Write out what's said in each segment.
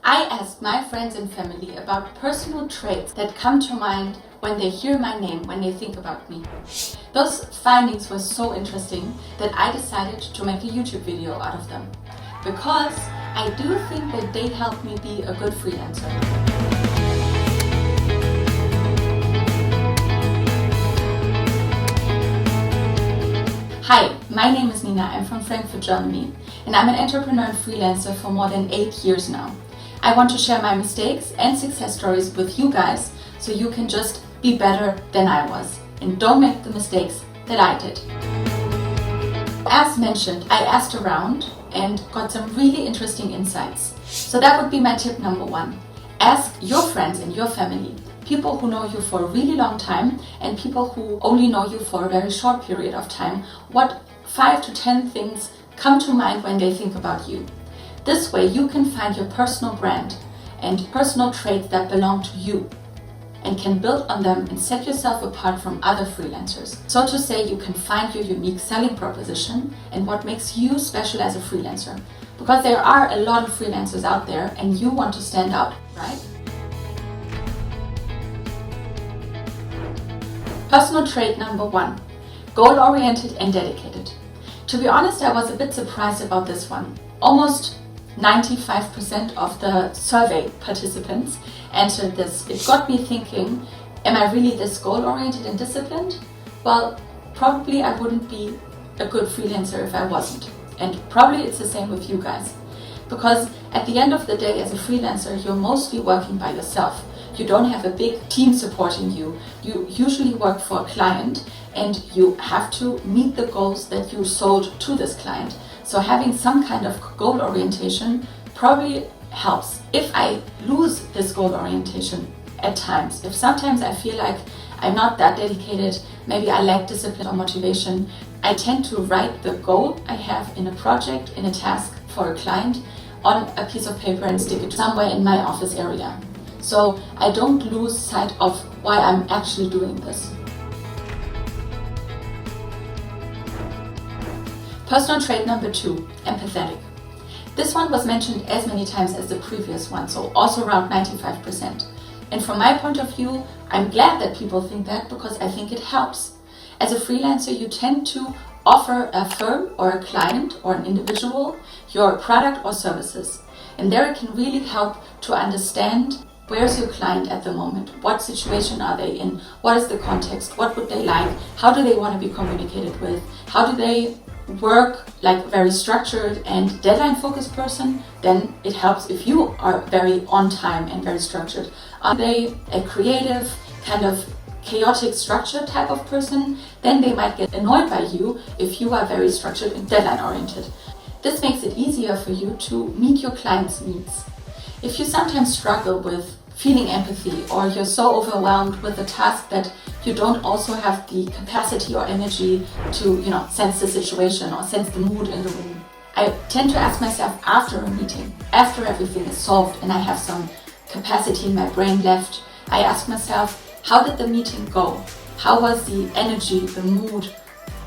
I asked my friends and family about personal traits that come to mind when they hear my name, when they think about me. Those findings were so interesting that I decided to make a YouTube video out of them, because I do think that they help me be a good freelancer. Hi, my name is Nina. I'm from Frankfurt, Germany, and I'm an entrepreneur and freelancer for more than 8 years now. I want to share my mistakes and success stories with you guys so you can just be better than I was and don't make the mistakes that I did. As mentioned, I asked around and got some really interesting insights. So that would be my tip number 1. Ask your friends and your family, people who know you for a really long time and people who only know you for a very short period of time, what 5 to 10 things come to mind when they think about you. This way you can find your personal brand and personal traits that belong to you and can build on them and set yourself apart from other freelancers. So to say, you can find your unique selling proposition and what makes you special as a freelancer. Because there are a lot of freelancers out there and you want to stand out, right? Personal trait number 1, goal-oriented and dedicated. To be honest, I was a bit surprised about this one. Almost 95% of the survey participants answered this. It got me thinking, am I really this goal-oriented and disciplined? Well, probably I wouldn't be a good freelancer if I wasn't. And probably it's the same with you guys. Because at the end of the day, as a freelancer, you're mostly working by yourself. You don't have a big team supporting you. You usually work for a client and you have to meet the goals that you sold to this client. So having some kind of goal orientation probably helps. If I lose this goal orientation at times, if sometimes I feel like I'm not that dedicated, maybe I lack discipline or motivation, I tend to write the goal I have in a project, in a task for a client, on a piece of paper and stick it somewhere in my office area. So I don't lose sight of why I'm actually doing this. Personal trait number 2, empathetic. This one was mentioned as many times as the previous one, so also around 95%. And from my point of view, I'm glad that people think that because I think it helps. As a freelancer, you tend to offer a firm or a client or an individual your product or services. And there it can really help to understand where's your client at the moment, what situation are they in, what is the context, what would they like, how do they want to be communicated with, how do they work like a very structured and deadline focused person. Then it helps if you are very on time and very structured. Are they a creative, kind of chaotic structure type of person? Then they might get annoyed by you if you are very structured and deadline oriented. This makes it easier for you to meet your client's needs. If you sometimes struggle with feeling empathy or you're so overwhelmed with the task that you don't also have the capacity or energy to, sense the situation or sense the mood in the room, I tend to ask myself after a meeting, after everything is solved and I have some capacity in my brain left, I ask myself, how did the meeting go? How was the energy, the mood?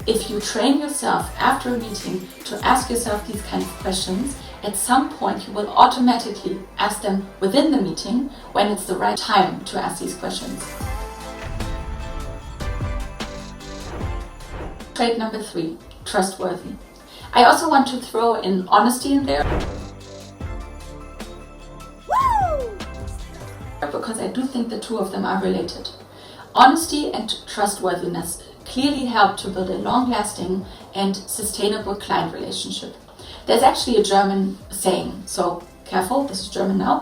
If you train yourself after a meeting to ask yourself these kind of questions, at some point you will automatically ask them within the meeting when it's the right time to ask these questions. Trait number 3, trustworthy. I also want to throw in honesty in there. Woo! Because I do think the two of them are related. Honesty and trustworthiness clearly help to build a long-lasting and sustainable client relationship. There's actually a German saying, so careful, this is German now.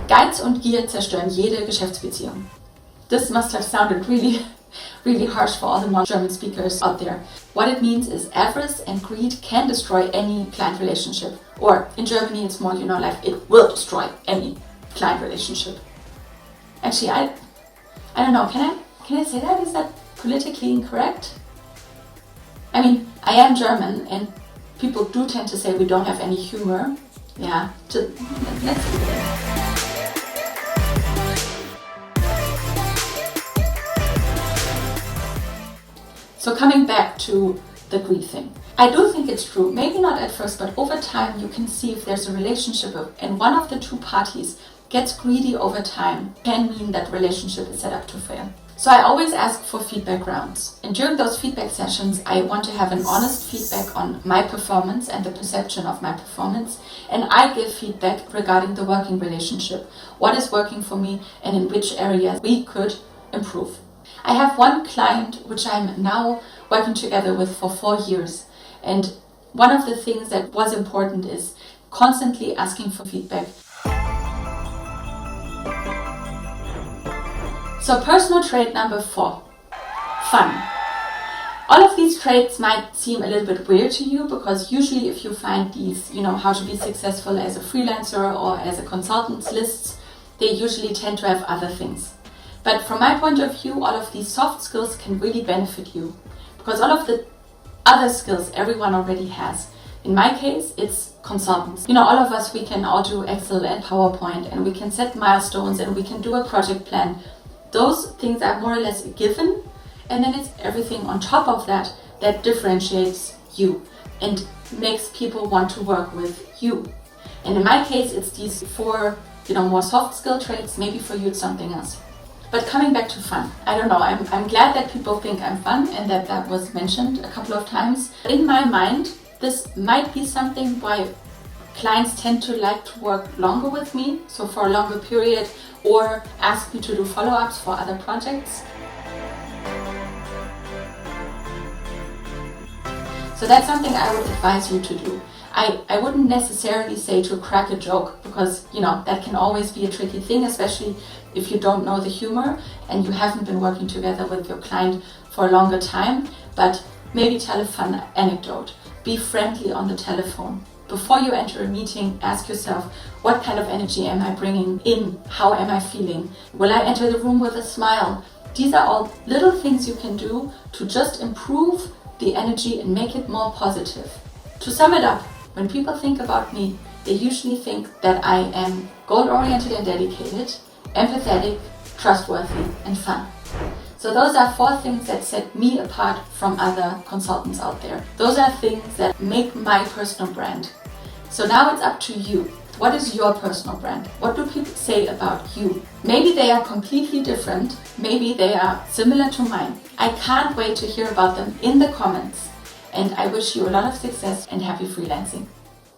Geiz und Gier zerstören jede Geschäftsbeziehung. This must have sounded really harsh for all the non-German speakers out there. What it means is avarice and greed can destroy any client relationship. Or in Germany it's more, like it will destroy any client relationship. Actually, I don't know, can I say that? Is that politically incorrect? I mean, I am German and people do tend to say we don't have any humor. Yeah, let's do it. So coming back to the greed thing. I do think it's true, maybe not at first, but over time you can see if there's a relationship and one of the two parties gets greedy over time, can mean that relationship is set up to fail. So I always ask for feedback rounds. And during those feedback sessions, I want to have an honest feedback on my performance and the perception of my performance. And I give feedback regarding the working relationship, what is working for me and in which areas we could improve. I have one client which I'm now working together with for 4 years. And one of the things that was important is constantly asking for feedback. So personal trait number 4, fun. All of these traits might seem a little bit weird to you because usually if you find these, how to be successful as a freelancer or as a consultant lists, they usually tend to have other things. But from my point of view, all of these soft skills can really benefit you because all of the other skills everyone already has. In my case, it's consultants. All of us, we can all do Excel and PowerPoint and we can set milestones and we can do a project plan. Those things are more or less a given, and then it's everything on top of that that differentiates you and makes people want to work with you. And in my case, it's these 4, more soft skill traits. Maybe for you it's something else. But coming back to fun, I don't know, I'm glad that people think I'm fun and that was mentioned a couple of times. In my mind, this might be something why clients tend to like to work longer with me, so for a longer period, or ask me to do follow-ups for other projects. So that's something I would advise you to do. I wouldn't necessarily say to crack a joke because, that can always be a tricky thing, especially if you don't know the humor and you haven't been working together with your client for a longer time. But maybe tell a fun anecdote. Be friendly on the telephone. Before you enter a meeting, ask yourself, what kind of energy am I bringing in? How am I feeling? Will I enter the room with a smile? These are all little things you can do to just improve the energy and make it more positive. To sum it up, when people think about me, they usually think that I am goal-oriented and dedicated, empathetic, trustworthy, and fun. So those are 4 things that set me apart from other consultants out there. Those are things that make my personal brand. So now it's up to you. What is your personal brand? What do people say about you? Maybe they are completely different. Maybe they are similar to mine. I can't wait to hear about them in the comments. And I wish you a lot of success and happy freelancing.